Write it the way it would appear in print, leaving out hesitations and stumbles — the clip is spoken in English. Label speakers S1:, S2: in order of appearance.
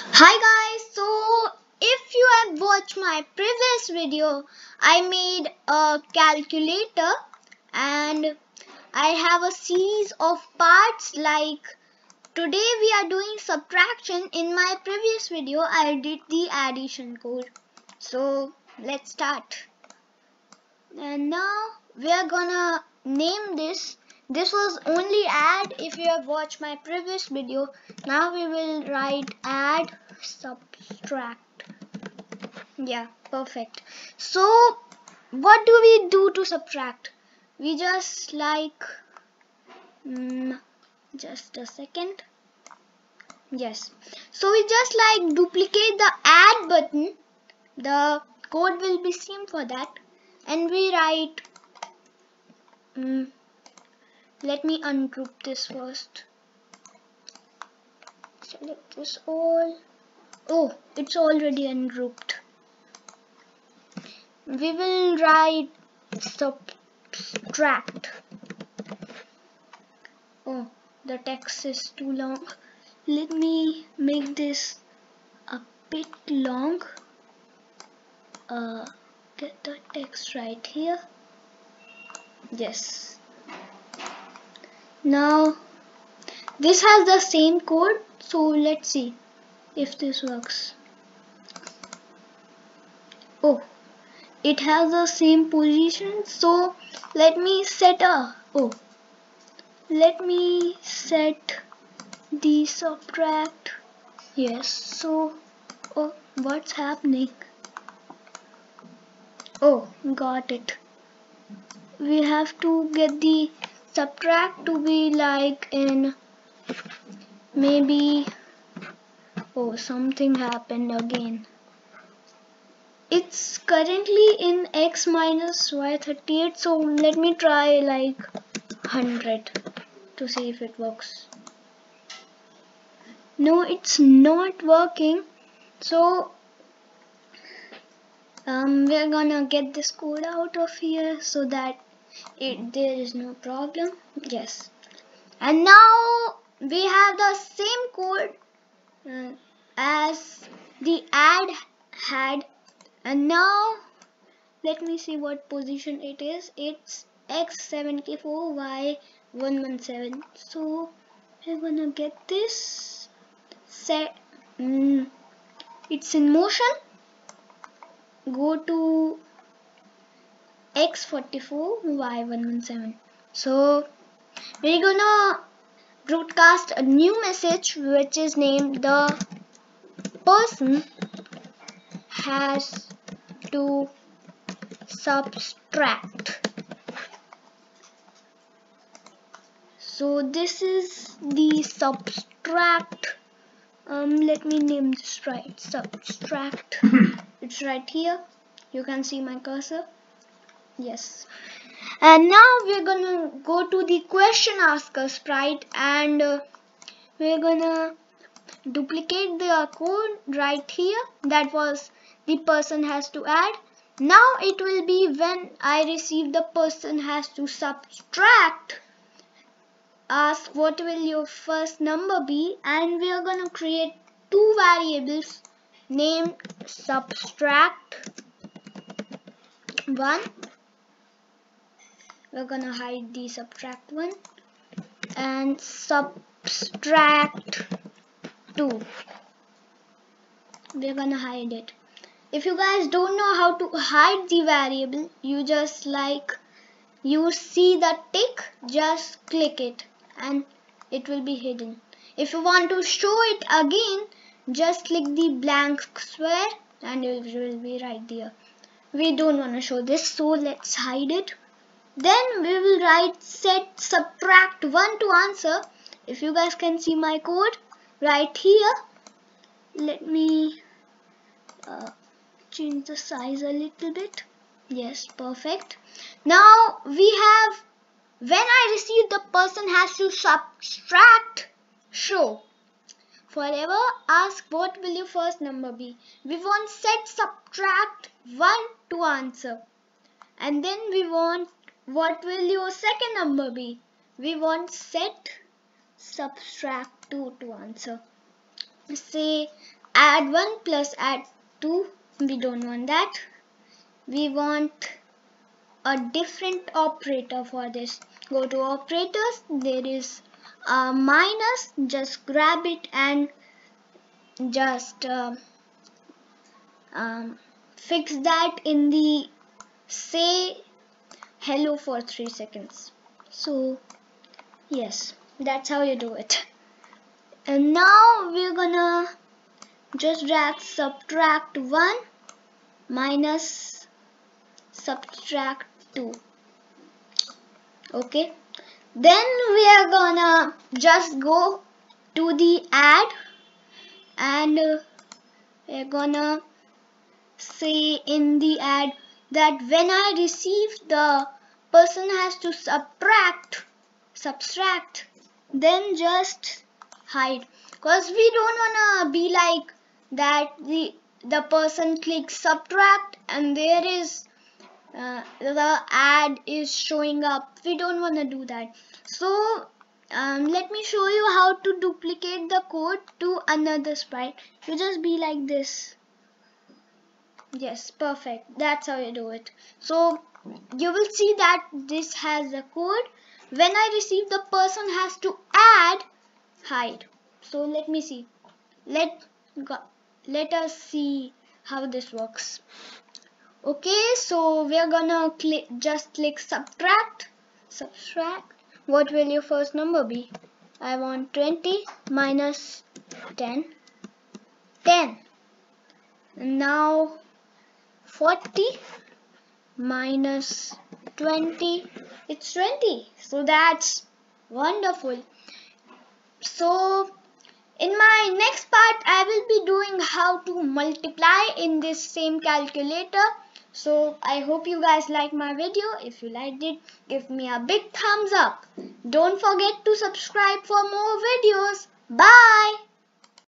S1: Hi guys, so if you have watched my previous video, I made a calculator and I have a series of parts. Like today we are doing subtraction. In my previous video I did the addition code. So let's start. And now we are gonna name this. This was only add if you have watched my previous video. Now we will write add subtract. Yeah, perfect. So what do we do to subtract? We just just a second. Yes. So we just duplicate the add button. The code will be same for that. And we write let me ungroup this first. Select this all. Oh, it's already ungrouped. We will write subtract. Oh, the text is too long. Let me make this a bit long. Get the text right here. Yes. Now this has the same code, so let's see if this works. Oh, it has the same position, so let me set the subtract. Yes, so what's happening? Oh, got it. We have to get the subtract to be like in maybe. Oh, something happened again. It's currently in x minus y 38, so let me try like 100 to see if it works. No, it's not working. So we're gonna get this code out of here so that there is no problem. Yes. And now we have the same code as the add had. And now let me see what position it is. It's x74 y117. So we're gonna get this set. It's in motion. Go to x44 y117. So we're gonna broadcast a new message which is named the person has to subtract. So this is the subtract. Let me name this right. Subtract. It's right here. You can see my cursor. Yes. And now we're gonna go to the question asker sprite and we're gonna duplicate the code right here. That was the person has to add. Now it will be when I receive the person has to subtract. Ask what will your first number be, and we are going to create two variables named subtract 1. We're going to hide the subtract 1 and subtract 2. We're going to hide it. If you guys don't know how to hide the variable, you just you see the tick, just click it and it will be hidden. If you want to show it again, just click the blank square and it will be right there. We don't want to show this, so let's hide it. Then we will write set subtract 1 to answer. If you guys can see my code right here, let me change the size a little bit. Yes, perfect. Now we have when I receive the person has to subtract show. Forever ask what will your first number be. We want set subtract 1 to answer. And then we want what will your second number be. We want set subtract 2 to answer. Say add 1 plus add 2. We don't want that. We want a different operator for this. Go to operators. There is a minus. Just grab it and just fix that in the say hello for 3 seconds. So yes, that's how you do it. And now we're gonna just drag subtract 1 minus subtract 2. Okay, then we are gonna just go to the add and we're gonna say in the add that when I receive, the person has to subtract, then just hide, because we don't wanna be like that the person clicks subtract and there is the ad is showing up. We don't want to do that. So let me show you how to duplicate the code to another sprite. You just be like this. Yes, perfect. That's how you do it. So you will see that this has a code. When I receive, the person has to add hide. So let me see. Let us see how this works. Okay, so we are gonna just click subtract. What will your first number be? I want 20 minus 10. Now 40 minus 20. It's 20. So that's wonderful. So in my next part, I will be doing how to multiply in this same calculator. So I hope you guys like my video. If you liked it, give me a big thumbs up. Don't forget to subscribe for more videos. Bye.